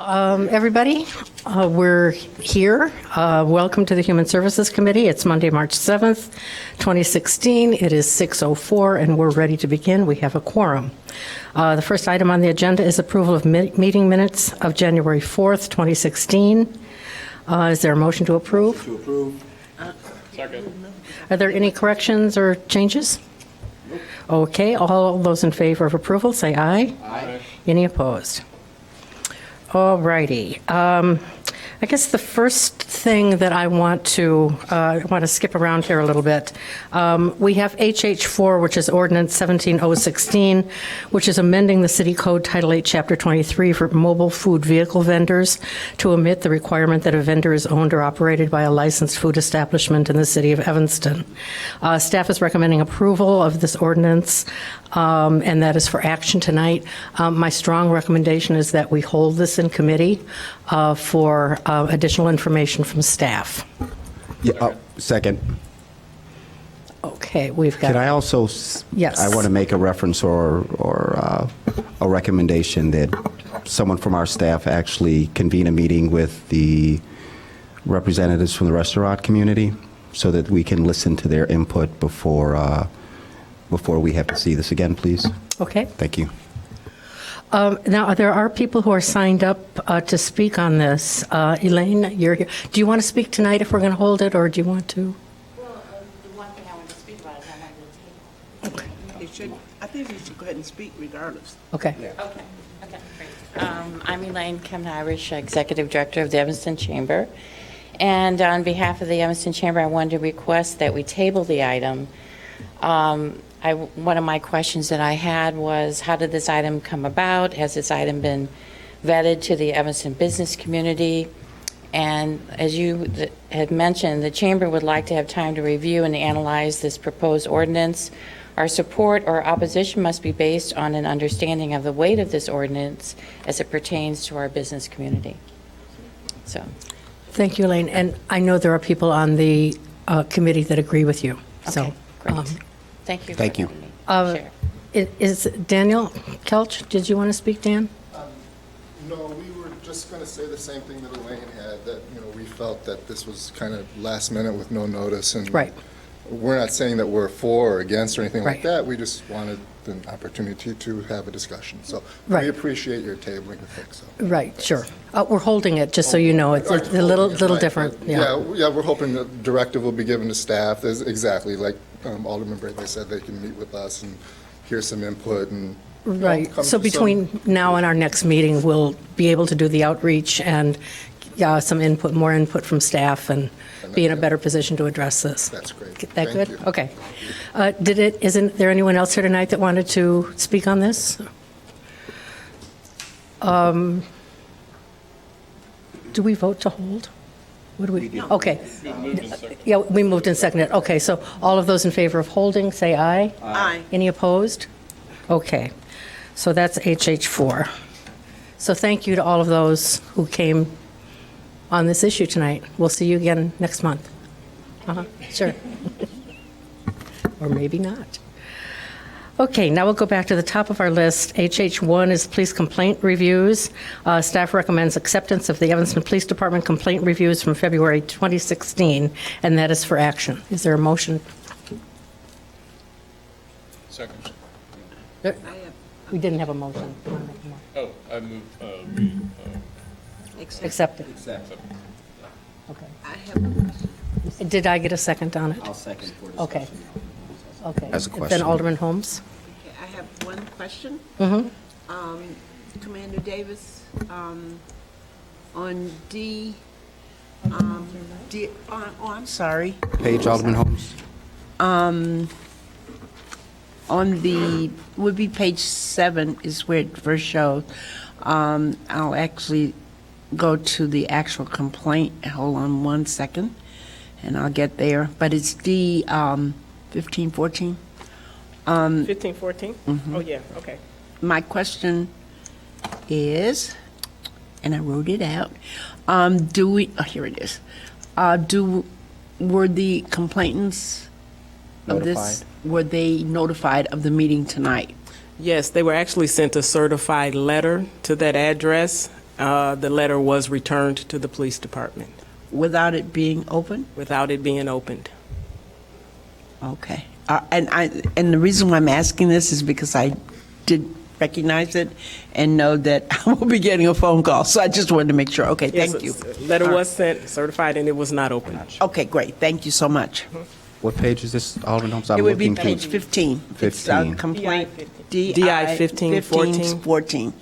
Everybody, we're here. Welcome to the Human Services Committee. It's Monday, March 7th, 2016. It is 6:04, and we're ready to begin. We have a quorum. The first item on the agenda is approval of meeting minutes of January 4th, 2016. Is there a motion to approve? To approve. Second. Are there any corrections or changes? Nope. Okay, all those in favor of approval, say aye. Aye. Any opposed? All righty. I guess the first thing that I want to skip around here a little bit. We have HH4, which is Ordinance 17016, which is amending the City Code Title 8, Chapter 23 for mobile food vehicle vendors to omit the requirement that a vendor is owned or operated by a licensed food establishment in the city of Evanston. Staff is recommending approval of this ordinance, and that is for action tonight. My strong recommendation is that we hold this in committee for additional information from staff. Yeah, second. Okay, we've got. Could I also? Yes. I want to make a reference or a recommendation that someone from our staff actually convene a meeting with the representatives from the restaurant community so that we can listen to their input before we have to see this again, please. Okay. Thank you. Now, there are people who are signed up to speak on this. Elaine, you're here. Do you want to speak tonight if we're going to hold it, or do you want to? Well, the one thing I want to speak about is I wanted to table. I think you should go ahead and speak regardless. Okay. Okay, great. I'm Elaine Kemner-Irish, Executive Director of the Evanston Chamber. And on behalf of the Evanston Chamber, I wanted to request that we table the item. One of my questions that I had was, how did this item come about? Has this item been vetted to the Evanston business community? And as you had mentioned, the Chamber would like to have time to review and analyze this proposed ordinance. Our support or opposition must be based on an understanding of the weight of this ordinance as it pertains to our business community. So, Thank you, Elaine. And I know there are people on the committee that agree with you. So, okay, great. Thank you. Thank you. Share. Is Daniel Kelch, did you want to speak, Dan? No, we were just going to say the same thing that Elaine had, that, we felt that this was kind of last minute with no notice. And Right. we're not saying that we're for or against or anything Right. like that. We just wanted an opportunity to have a discussion. So Right. we appreciate your tabling the thing. So. Right, sure. We're holding it, just so you know. It's a little Right, different. but Yeah. we're hoping the directive will be given to staff. There's exactly like Alderman Brady said, they can meet with us and hear some input and Right. come So to between now and our next meeting, we'll be able to do the outreach and more input from staff and be in a better position to address this. That's great. That Thank good? you. Okay. Isn't there anyone else here tonight that wanted to speak on this? Do we vote to hold? What do we? Okay. Yeah, we moved and seconded. Okay, so all of those in favor of holding, say aye. Aye. Any opposed? Okay, so that's HH4. So thank you to all of those who came on this issue tonight. We'll see you again next month. Sure. Or maybe not. Okay, now we'll go back to the top of our list. HH1 is police complaint reviews. Staff recommends acceptance of the Evanston Police Department complaint reviews from February 2016, and that is for action. Is there a motion? Second. We didn't have a motion. You wanna make a motion? Oh, I move, Accept it. Okay. I have, Did I get a second on it? I'll second for Okay. Okay. As a Then question. Alderman Holmes? I have one question. Mm-hmm. Commander Davis, on D, I'm sorry. Page, Alderman Holmes. On the, would be page 7 is where it first shows. I'll actually go to the actual complaint. Hold on one second, and I'll get there. But it's D 1514. 1514? Oh, yeah, okay. My question is, and I wrote it out, here it is. Were the complainants of this, were they notified of the meeting tonight? Yes, they were actually sent a certified letter to that address The letter was returned to the police department Without it being open? without it being opened. Okay. And the reason why I'm asking this is because I did recognize it and know that I will be getting a phone call. So I just wanted to make sure. Okay, Yes, thank you. a letter was sent, certified, and it was not opened. Okay, great. Thank you so much. What page is this, Alderman Holmes? I'm It would be looking through- page 15. It's, 15. Complaint DI 1514. 14.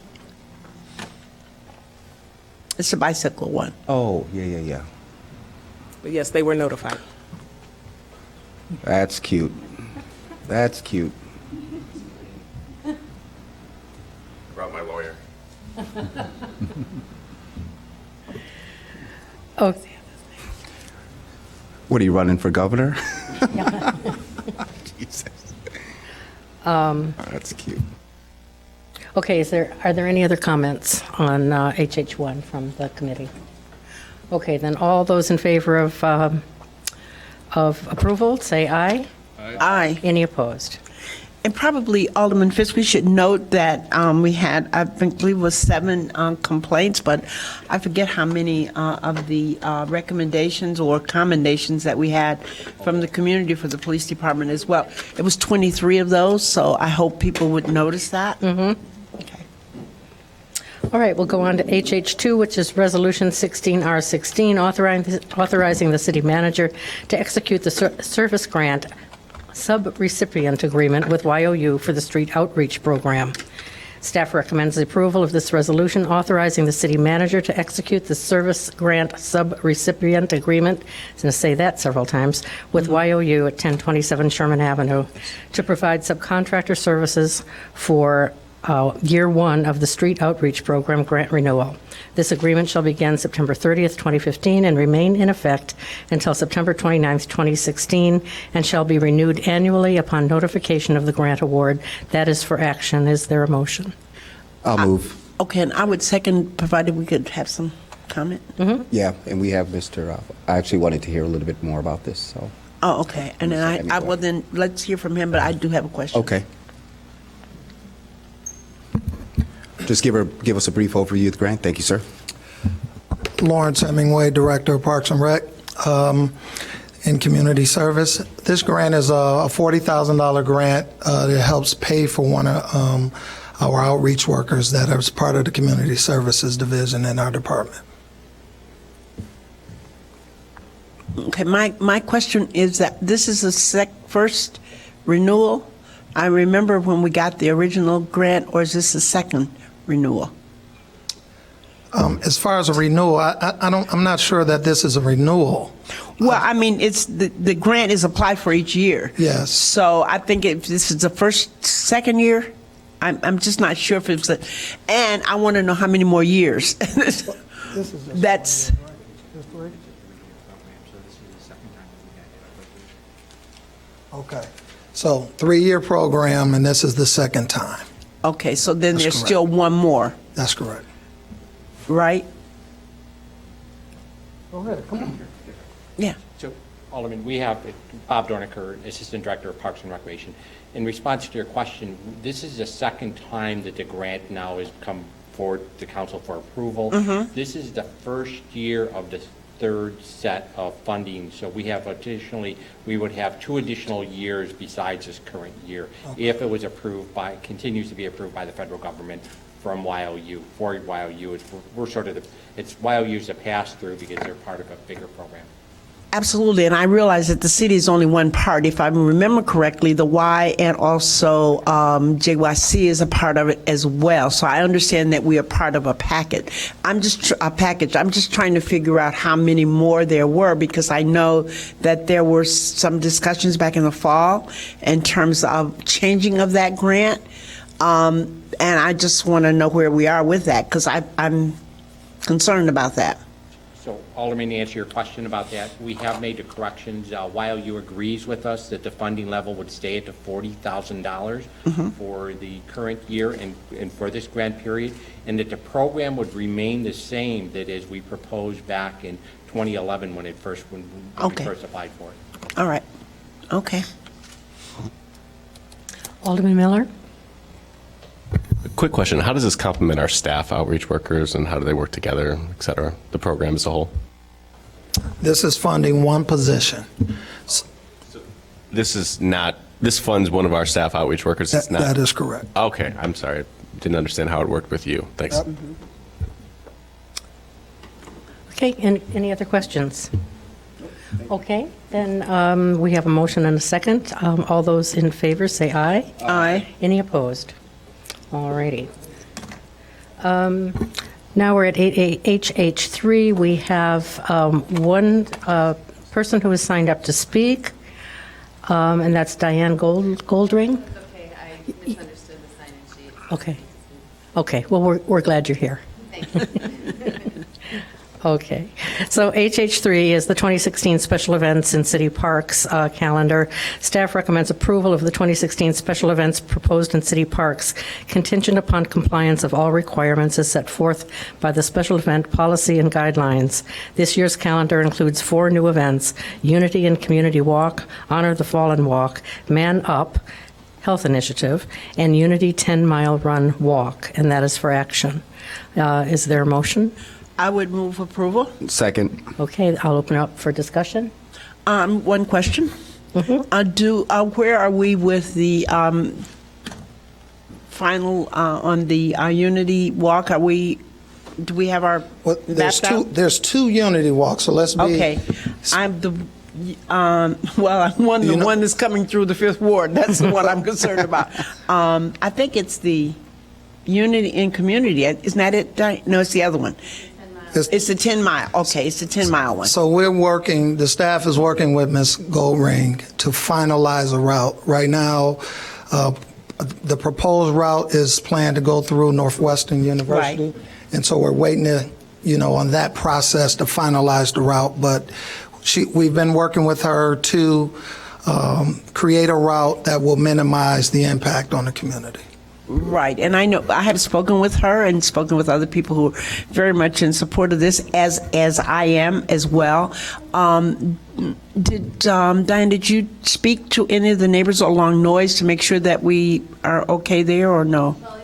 It's the bicycle one. Oh, yeah. But yes, they were notified. That's cute. That's cute. Brought my lawyer. Oh, What, are you running for governor? Jesus. That's cute. okay, are there any other comments on HH1 from the committee? Okay, then all those in favor of approval, say aye. Aye. Any opposed? And probably Alderman Fisk, we should note that we had, I believe it was 7 complaints, but I forget how many of the recommendations or commendations that we had from the community for the police department as well. It was 23 of those, so I hope people would notice that. Okay. All right, we'll go on to HH2, which is Resolution 16R16, authorizing the city manager to execute the service grant sub-recipient agreement with YOU for the street outreach program. Staff recommends the approval of this resolution authorizing the city manager to execute the service grant sub-recipient agreement, I'm going to say that several times, with YOU at 1027 Sherman Avenue to provide subcontractor services for Year 1 of the Street Outreach Program grant renewal. This agreement shall begin September 30th, 2015, and remain in effect until September 29th, 2016, and shall be renewed annually upon notification of the grant award. That is for action. Is there a motion? I'll move. Okay, and I would second, provided we could have some comment. Yeah, and we have Mr., I actually wanted to hear a little bit more about this, so. Oh, okay, and then well then, let's hear from him, but I do have a question. Okay. Just give us a brief overview of the grant. Thank you, sir. Lawrence Hemingway, Director of Parks and Rec and Community Service. This grant is a $40,000 grant that helps pay for one of our outreach workers that is part of the Community Services Division in our department. Okay, my question is that this is the first renewal? I remember when we got the original grant, or is this the second renewal? As far as a renewal, I'm not sure that this is a renewal. Well, I mean, it's the grant is applied for each year. Yes. So I think if this is the second year, I'm just not sure if it's and I want to know how many more years. That's. Okay. So 3-year program, and this is the second time. Okay, so then That's there's correct. still one more, That's correct. right? Go ahead, come on. Yeah. So, Alderman, we have Bob Dorniker, Assistant Director of Parks and Recreation. In response to your question, this is the second time that the grant now has come forward to council for approval. This is the first year of the third set of funding, so we would have 2 additional years besides this current year if it was continues to be approved by the federal government from YOU, for YOU. YOU's a pass-through because they're part of a bigger program. Absolutely, and I realize that the city is only one part. If I remember correctly, the Y and also JYC is a part of it as well. So I understand that we are part of a packet. I'm just trying to figure out how many more there were, because I know that there were some discussions back in the fall in terms of changing of that grant, and I just want to know where we are with that, because I'm concerned about that. So, Alderman, to answer your question about that, we have made the corrections. YOU agrees with us that the funding level would stay at the $40,000 for the current year and for this grant period, and that the program would remain the same that as we proposed back in 2011 when we first applied for it. All right. Okay. Alderman Miller? Quick question, how does this complement our staff outreach workers, and how do they work together, et cetera, the program as a whole? This is funding one position. This funds one of our staff outreach workers, it's not? That is correct. Okay, I'm sorry, didn't understand how it worked with you, thanks. Okay, any other questions? Okay, then we have a motion and a second. All those in favor, say aye. Aye. Any opposed? All righty. Now we're at HH3. We have one person who has signed up to speak, and that's Diane Goldring. Okay, I misunderstood the sign-in sheet. Okay. Okay, well, we're glad you're here. Thank you. Okay. So HH3 is the 2016 Special Events in City Parks calendar. Staff recommends approval of the 2016 special events proposed in city parks, contingent upon compliance of all requirements as set forth by the special event policy and guidelines. This year's calendar includes 4 new events: Unity and Community Walk, Honor the Fallen Walk, Man Up, Health Initiative, and Unity 10-Mile Run Walk, and that is for action. Is there a motion? I would move approval. Second. Okay, I'll open it up for discussion. One question. Where are we with the final on the Unity Walk? Do we have our Well, mapped out? there's 2 Unity walks, so let's be. Okay, I'm the I'm the one that's coming through the 5th Ward. That's the one I'm concerned about. I think it's the Unity in Community. Isn't that it? No, it's the other one. It's the 10-mile. Okay, it's the 10-mile one. So the staff is working with Ms. Goldring to finalize a route. Right now, the proposed route is planned to go through Northwestern University. Right. And so we're waiting on that process to finalize the route. But we've been working with her to create a route that will minimize the impact on the community. Right, and I know I have spoken with her and spoken with other people who are very much in support of this, as I am as well. Diane, did you speak to any of the neighbors along Noyes to make sure that we are okay there, or no? Well,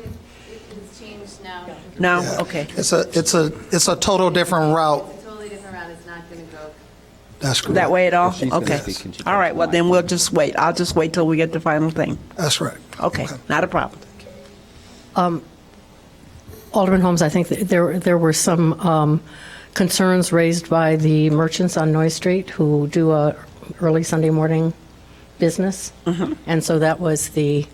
it's changed now. No, Yeah. okay. It's a total different route. It's a totally different route. It's not going to go. That's correct. That way at all? She's gonna Okay. speak. Can she All right, well, then we'll just wait. I'll just wait till we get the final thing. That's right. Okay, not a problem. Alderman Holmes, I think that there were some concerns raised by the merchants on Noy Street who do a early Sunday morning business. And so that was the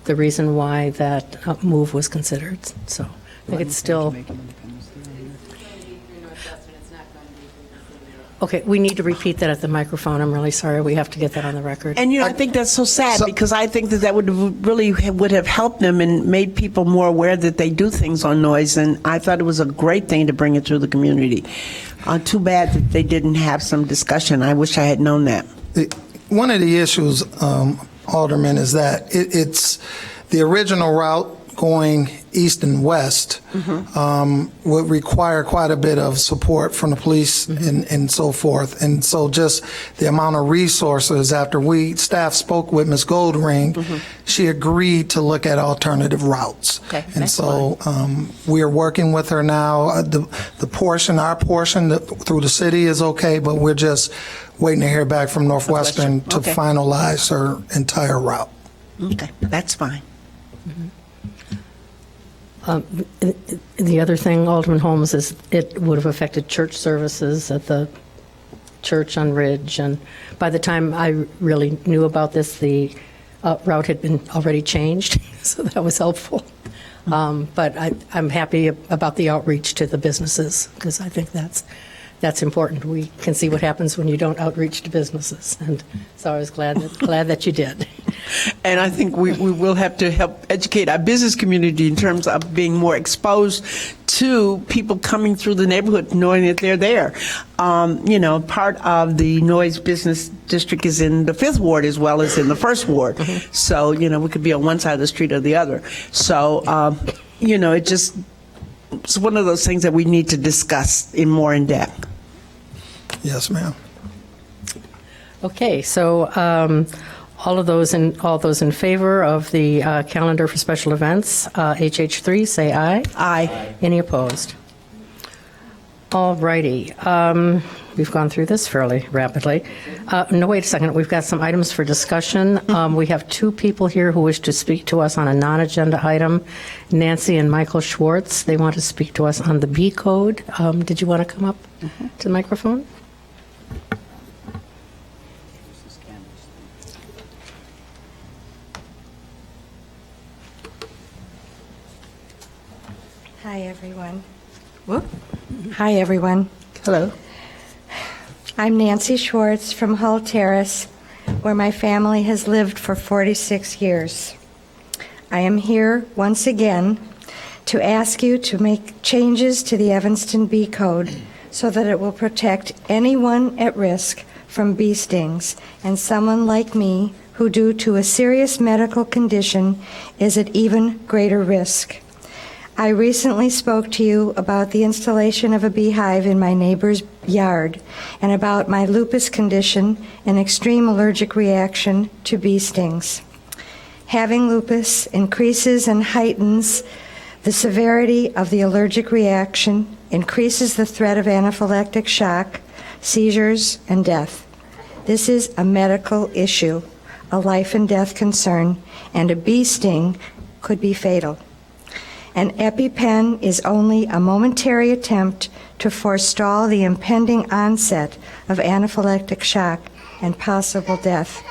reason why that move was considered. So I think it's still. It's going to be through Northwestern. It's not going to be through the city. Okay, we need to repeat that at the microphone. I'm really sorry. We have to get that on the record. And, I think that's so sad, because I think that would have helped them and made people more aware that they do things on Noise, and I thought it was a great thing to bring it to the community. Too bad that they didn't have some discussion. I wish I had known that. One of the issues, Alderman, is that it's the original route going east and west would require quite a bit of support from the police and so forth. And so just the amount of resources, after staff spoke with Ms. Goldring, she agreed to look at alternative routes. Okay, And that's so we are working with her now. Our portion through the city is okay, but we're just waiting to hear back from Northwestern to Okay. finalize her entire route. Okay, that's fine. The other thing, Alderman Holmes, is it would have affected church services at the church on Ridge. And by the time I really knew about this, the route had been already changed, so that was helpful. But I'm happy about the outreach to the businesses, because I think that's important. We can see what happens when you don't outreach to businesses. And so I was glad that you did. And I think we will have to help educate our business community in terms of being more exposed to people coming through the neighborhood, knowing that they're there. Part of the Noyes Business District is in the 5th Ward as well as in the 1st Ward. So, we could be on one side of the street or the other. So, it's one of those things that we need to discuss more in depth. Yes, ma'am. Okay, so All those in favor of the calendar for special events, HH3, say aye. Aye. Any opposed? All righty. We've gone through this fairly rapidly. No, wait a second. We've got some items for discussion. We have two people here who wish to speak to us on a non-agenda item, Nancy and Michael Schwartz. They want to speak to us on the B code. Did you want to come up to the microphone? Hi, everyone. Whoop. Hi, everyone. Hello. I'm Nancy Schwartz from Hull Terrace, where my family has lived for 46 years. I am here once again to ask you to make changes to the Evanston Bee Code so that it will protect anyone at risk from bee stings and someone like me who, due to a serious medical condition, is at even greater risk. I recently spoke to you about the installation of a beehive in my neighbor's yard and about my lupus condition and extreme allergic reaction to bee stings. Having lupus increases and heightens the severity of the allergic reaction, increases the threat of anaphylactic shock, seizures, and death. This is a medical issue, a life and death concern, and a bee sting could be fatal. An EpiPen is only a momentary attempt to forestall the impending onset of anaphylactic shock and possible death.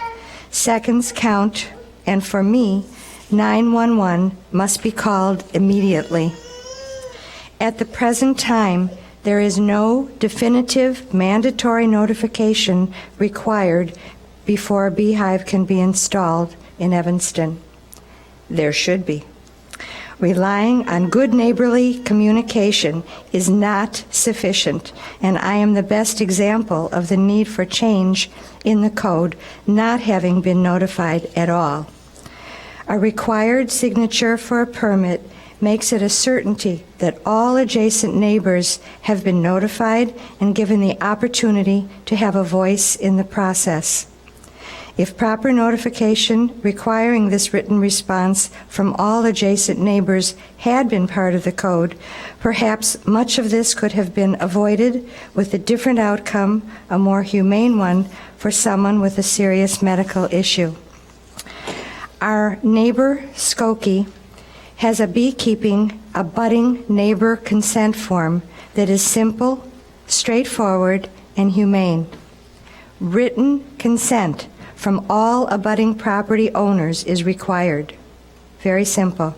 Seconds count, and for me, 911 must be called immediately. At the present time, there is no definitive mandatory notification required before a beehive can be installed in Evanston. There should be. Relying on good neighborly communication is not sufficient, and I am the best example of the need for change in the code, not having been notified at all. A required signature for a permit makes it a certainty that all adjacent neighbors have been notified and given the opportunity to have a voice in the process. If proper notification requiring this written response from all adjacent neighbors had been part of the code, perhaps much of this could have been avoided with a different outcome, a more humane one for someone with a serious medical issue. Our neighbor, Skokie, has a budding neighbor consent form that is simple, straightforward, and humane. Written consent from all abutting property owners is required. Very simple.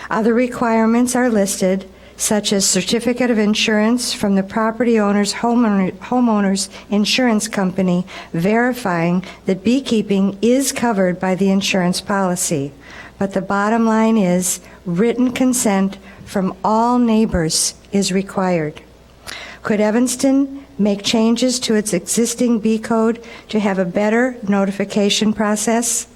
Other requirements are listed, such as certificate of insurance from the property owner's homeowner's insurance company verifying that beekeeping is covered by the insurance policy. But the bottom line is written consent from all neighbors is required. Could Evanston make changes to its existing bee code to have a better notification process?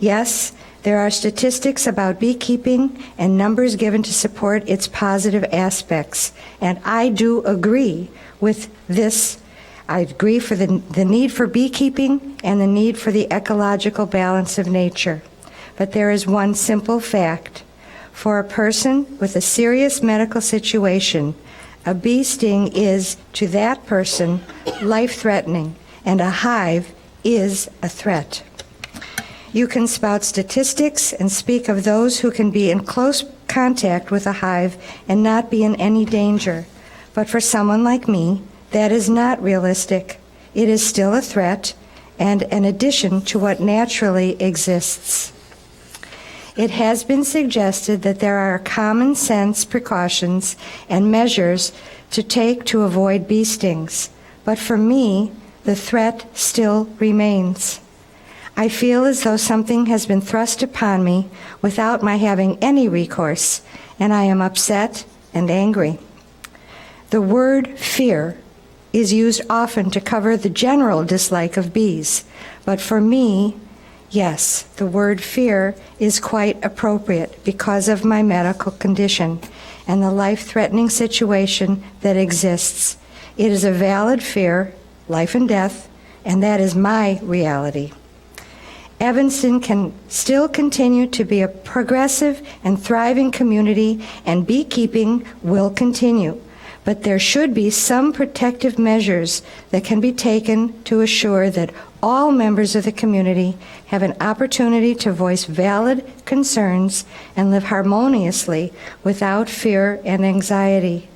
Yes, there are statistics about beekeeping and numbers given to support its positive aspects, and I do agree with this. I agree for the need for beekeeping and the need for the ecological balance of nature. But there is one simple fact. For a person with a serious medical situation, a bee sting is, to that person, life-threatening, and a hive is a threat. You can spout statistics and speak of those who can be in close contact with a hive and not be in any danger. But for someone like me, that is not realistic. It is still a threat and an addition to what naturally exists. It has been suggested that there are common sense precautions and measures to take to avoid bee stings, but for me, the threat still remains. I feel as though something has been thrust upon me without my having any recourse, and I am upset and angry. The word fear is used often to cover the general dislike of bees, but for me, yes, the word fear is quite appropriate because of my medical condition and the life-threatening situation that exists. It is a valid fear, life and death, and that is my reality. Evanston can still continue to be a progressive and thriving community, and beekeeping will continue. But there should be some protective measures that can be taken to assure that all members of the community have an opportunity to voice valid concerns and live harmoniously without fear and anxiety.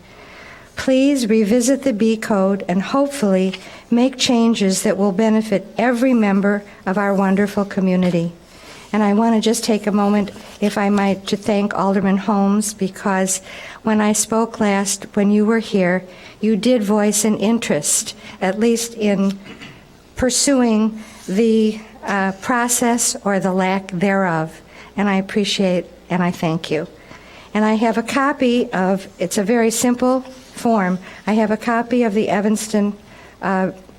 Please revisit the Bee Code and hopefully make changes that will benefit every member of our wonderful community. And I want to just take a moment, if I might, to thank Alderman Holmes, because when I spoke last, when you were here, you did voice an interest, at least in pursuing the process or the lack thereof. And I appreciate and I thank you. And I have a copy of, it's a very simple form, I have a copy of the Evanston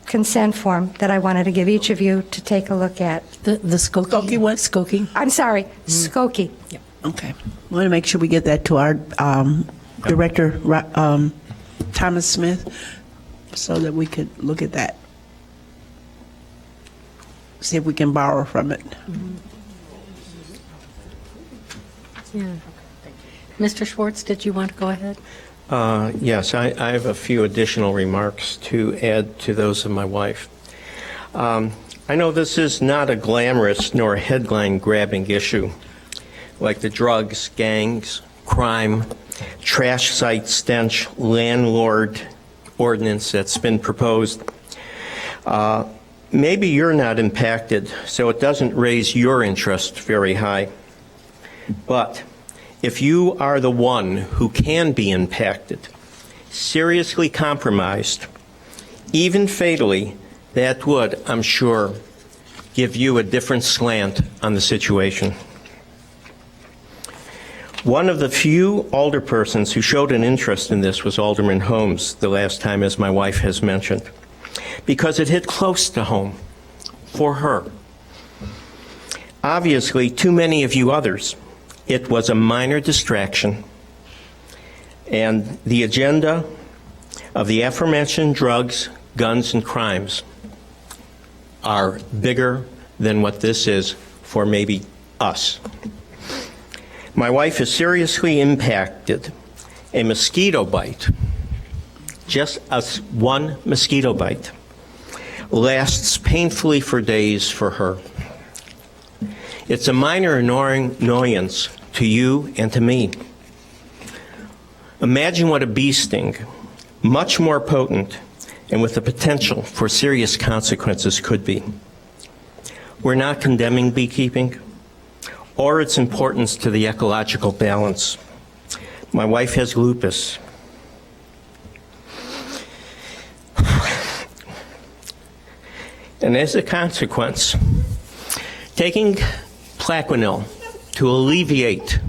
consent form that I wanted to give each of you to take a look at. The Skokie. Skokie what? Skokie. I'm sorry, Skokie. Okay. We want to make sure we get that to our Director, Thomas Smith, so that we could look at that. See if we can borrow from it. Yeah. Mr. Schwartz, did you want to go ahead? Yes, I have a few additional remarks to add to those of my wife. I know this is not a glamorous nor headline-grabbing issue, like the drugs, gangs, crime, trash site stench, landlord ordinance that's been proposed. Maybe you're not impacted, so it doesn't raise your interest very high. But if you are the one who can be impacted, seriously compromised, even fatally, that would, I'm sure, give you a different slant on the situation. One of the few alderpersons who showed an interest in this was Alderman Holmes the last time, as my wife has mentioned, because it hit close to home for her. Obviously, too many of you others, it was a minor distraction, and the agenda of the aforementioned drugs, guns, and crimes are bigger than what this is for maybe us. My wife is seriously impacted. A mosquito bite, just one mosquito bite, lasts painfully for days for her. It's a minor annoyance to you and to me. Imagine what a bee sting, much more potent and with the potential for serious consequences, could be. We're not condemning beekeeping or its importance to the ecological balance. My wife has lupus. And as a consequence, taking Plaquenil to alleviate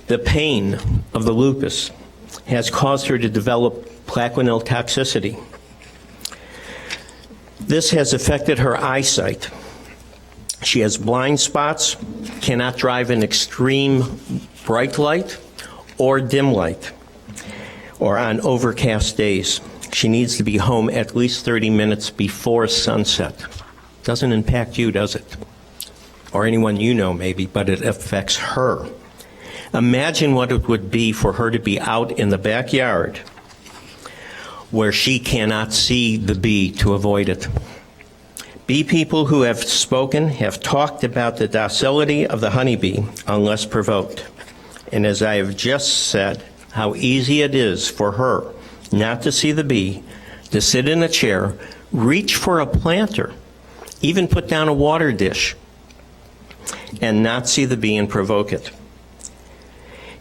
the pain of the lupus has caused her to develop Plaquenil toxicity. This has affected her eyesight. She has blind spots, cannot drive in extreme bright light or dim light, or on overcast days. She needs to be home at least 30 minutes before sunset. Doesn't impact you, does it? Or anyone you know, maybe, but it affects her. Imagine what it would be for her to be out in the backyard where she cannot see the bee to avoid it. Bee people who have spoken have talked about the docility of the honeybee unless provoked. And as I have just said, how easy it is for her not to see the bee, to sit in a chair, reach for a planter, even put down a water dish, and not see the bee and provoke it.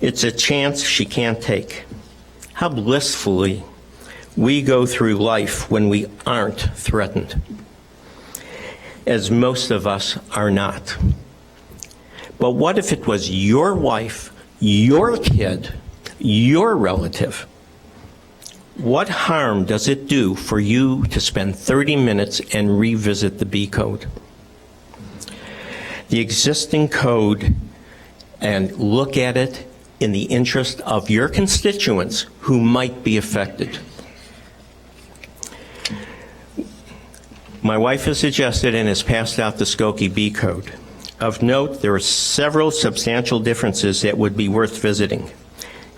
It's a chance she can't take. How blissfully we go through life when we aren't threatened, as most of us are not. But what if it was your wife, your kid, your relative? What harm does it do for you to spend 30 minutes and revisit the bee code? The existing code, and look at it in the interest of your constituents who might be affected. My wife has suggested and has passed out the Skokie B code. Of note, there are several substantial differences that would be worth visiting.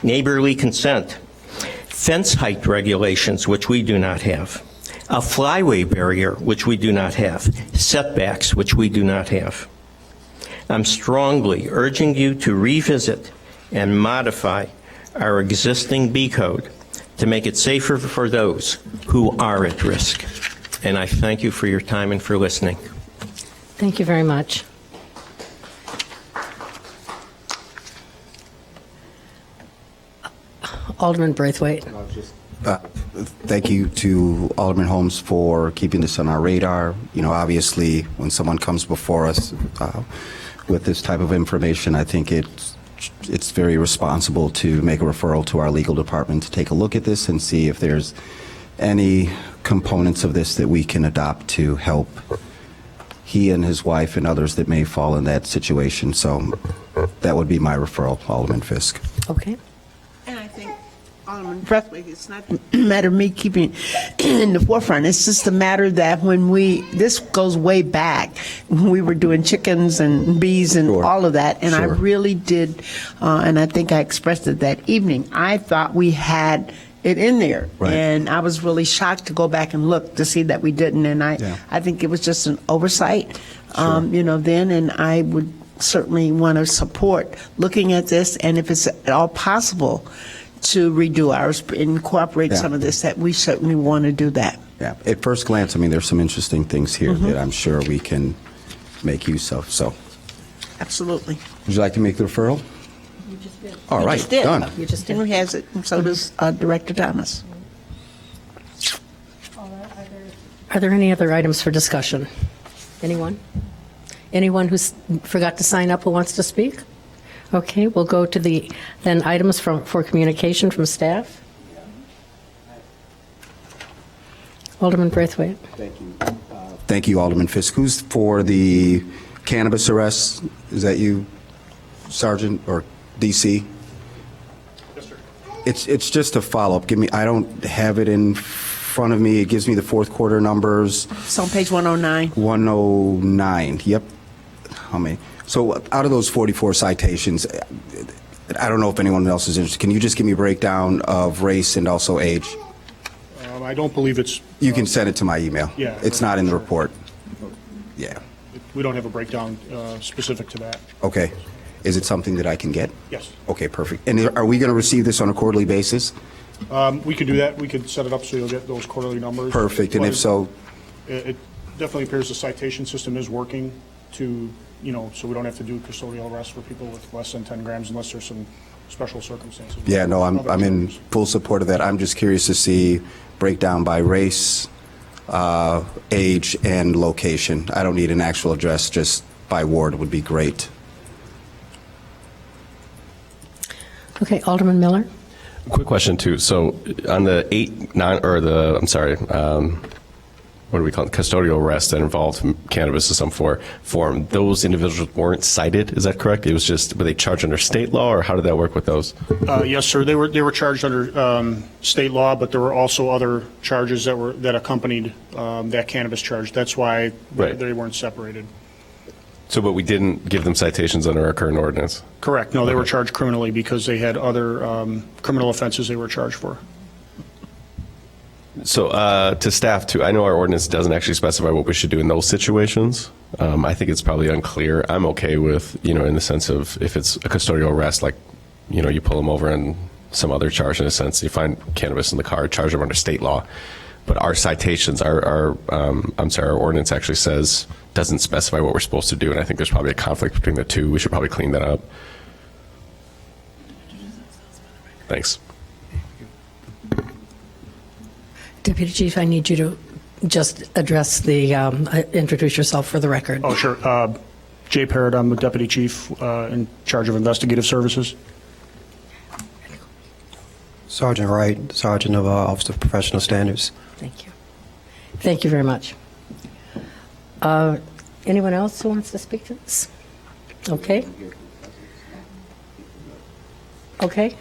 Neighborly consent, fence height regulations, which we do not have, a flyway barrier, which we do not have, setbacks, which we do not have. I'm strongly urging you to revisit and modify our existing B code to make it safer for those who are at risk. And I thank you for your time and for listening. Thank you very much. Alderman Braithwaite. Thank you to Alderman Holmes for keeping this on our radar. You know, obviously, when someone comes before us with this type of information, I think it's very responsible to make a referral to our legal department to take a look at this and see if there's any components of this that we can adopt to help he and his wife and others that may fall in that situation. So that would be my referral, Alderman Fisk. Okay. And I think, Alderman Braithwaite, it's not a matter of me keeping in the forefront. It's just a matter that this goes way back when we were doing chickens and bees and all of that. And I really did, and I think I expressed it that evening, I thought we had it in there. Right. And I was really shocked to go back and look to see that we didn't. And I think it was just an oversight, then, and I would certainly want to support looking at this, and if it's at all possible to redo ours, incorporate some of this, that we certainly want to do that. Yeah. At first glance, I mean, there's some interesting things here that I'm sure we can make use of. So, absolutely. would you like to make the referral? You just did. All right, just did. done. You just did. Henry has it, and so does Director Thomas. Are there any other items for discussion? Anyone? Anyone who forgot to sign up who wants to speak? Okay, we'll go to the then items for communication from staff. Alderman Braithwaite. Thank you. Thank you, Alderman Fisk. Who's for the cannabis arrests? Is that you, Sergeant or DC? Yes, sir. It's just a follow-up. I don't have it in front of me. It gives me the fourth quarter numbers. It's on page 109. 109, yep. How many? So out of those 44 citations, I don't know if anyone else is interested. Can you just give me a breakdown of race and also age? I don't believe it's... You can send it to my email. Yeah. It's not in the report. Yeah. We don't have a breakdown specific to that. Okay. Is it something that I can get? Yes. Okay, perfect. And are we going to receive this on a quarterly basis? We could do that. We could set it up so you'll get those quarterly numbers. Perfect. And if so... It definitely appears the citation system is working to, so we don't have to do custodial arrests for people with less than 10 grams unless there's some special circumstances. Yeah, no, I'm in full support of that. I'm just curious to see breakdown by race, age, and location. I don't need an actual address, just by ward would be great. Okay, Alderman Miller. Quick question too. So on the what do we call it? Custodial arrest that involved cannabis in some form. Those individuals weren't cited. Is that correct? It was just, were they charged under state law, or how did that work with those? Yes, sir. They were charged under state law, but there were also other charges that accompanied that cannabis charge. That's why they weren't separated. So, but we didn't give them citations under our current ordinance? Correct. No, they were charged criminally because they had other criminal offenses they were charged for. So to staff too, I know our ordinance doesn't actually specify what we should do in those situations. I think it's probably unclear. I'm okay with, in the sense of if it's a custodial arrest, like, you pull them over and some other charge in a sense, you find cannabis in the car, charge them under state law. But our citations, our ordinance actually doesn't specify what we're supposed to do, and I think there's probably a conflict between the two. We should probably clean that up. Thanks. Deputy Chief, I need you to just address introduce yourself for the record. Oh, sure. Jay Parrott, I'm the Deputy Chief in charge of investigative services. Sergeant Wright, Sergeant of Office of Professional Standards. Thank you. Thank you very much. Anyone else who wants to speak to this? Okay. Okay.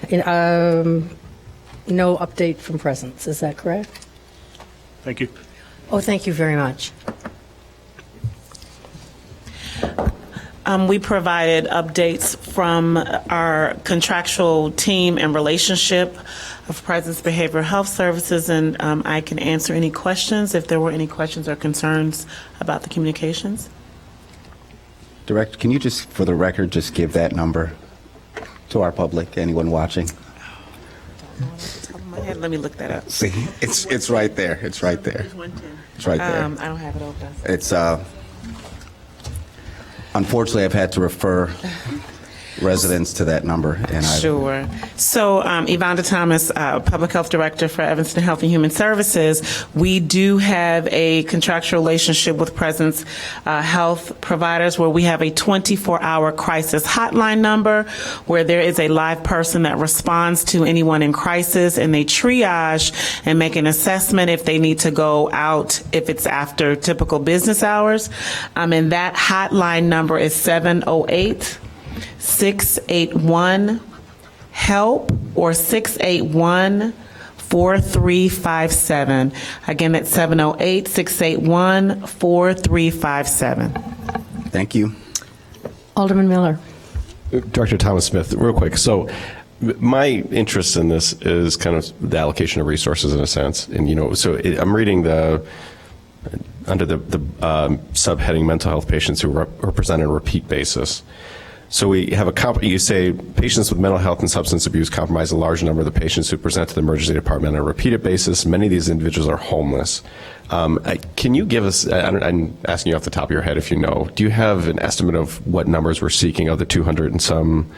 No update from presence, is that correct? Thank you. Oh, thank you very much. We provided updates from our contractual team and relationship of Presence Behavioral Health Services, and I can answer any questions if there were any questions or concerns about the communications. Director, can you just, for the record, just give that number to our public, anyone watching? Let me look that up. See, it's right there. It's right there. It's right there. I don't have it open. It's unfortunately, I've had to refer residents to that number, and Sure. So, Yvonne Thomas, Public Health Director for Evanston Health and Human Services, we do have a contractual relationship with Presence Health Providers where we have a 24-hour crisis hotline number where there is a live person that responds to anyone in crisis, and they triage and make an assessment if they need to go out, if it's after typical business hours. And that hotline number is 708-681-HELP or 681-4357. Again, that's 708-681-4357. thank you. Alderman Miller. Director Thomas Smith, real quick. So my interest in this is kind of the allocation of resources in a sense. And, I'm reading under the subheading mental health patients who represent on a repeat basis. So we have you say patients with mental health and substance abuse comprise a large number of the patients who present to the emergency department on a repeated basis. Many of these individuals are homeless. Can you give us, I'm asking you off the top of your head if you know, do you have an estimate of what numbers we're seeking of the 200 and some,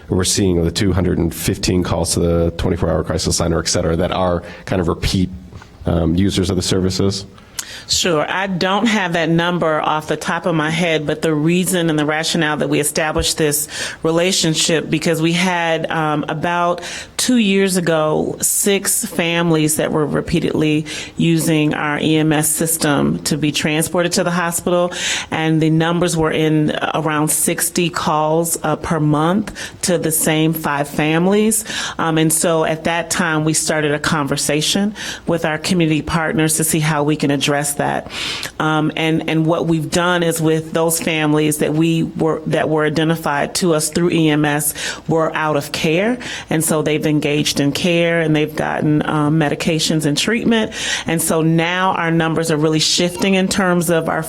we're seeing of the 215 calls to the 24-hour crisis line, or et cetera, that are kind of repeat users of the services? Sure. I don't have that number off the top of my head, but the reason and the rationale that we established this relationship, because we had about 2 years ago, 6 families that were repeatedly using our EMS system to be transported to the hospital, and the numbers were in around 60 calls per month to the same 5 families. And so at that time, we started a conversation with our community partners to see how we can address that. And what we've done is with those families that were identified to us through EMS were out of care, and so they've engaged in care and they've gotten medications and treatment. And so now our numbers are really shifting in terms of our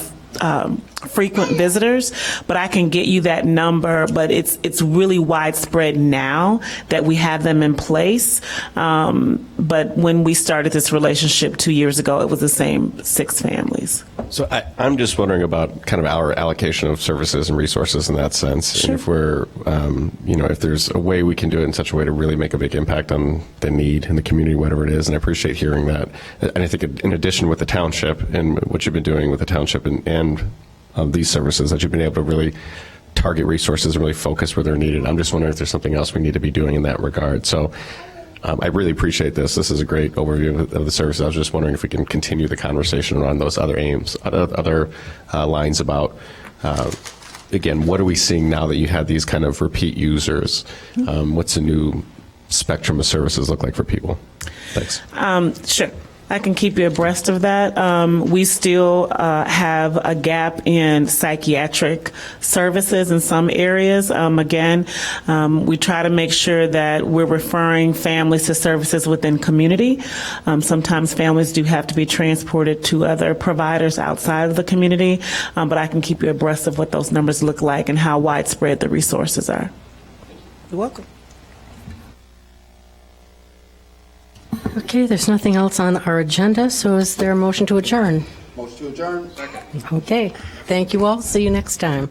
frequent visitors, but I can get you that number, but it's really widespread now that we have them in place. But when we started this relationship 2 years ago, it was the same 6 families. So I'm just wondering about kind of our allocation of services and resources in that sense. Sure. And if we're, if there's a way we can do it in such a way to really make a big impact on the need in the community, whatever it is. And I appreciate hearing that. And I think in addition with the township and what you've been doing with the township and these services, that you've been able to really target resources and really focus where they're needed. I'm just wondering if there's something else we need to be doing in that regard. So I really appreciate this. This is a great overview of the services. I was just wondering if we can continue the conversation around those other aims, other lines about, again, what are we seeing now that you had these kind of repeat users? What's the new spectrum of services look like for people? Thanks. Sure. I can keep you abreast of that. We still have a gap in psychiatric services in some areas. Again, we try to make sure that we're referring families to services within community. Sometimes families do have to be transported to other providers outside of the community, but I can keep you abreast of what those numbers look like and how widespread the resources are. You're welcome. Okay, there's nothing else on our agenda, so is there a motion to adjourn? Motion to adjourn. Second. Okay, thank you all. See you next time.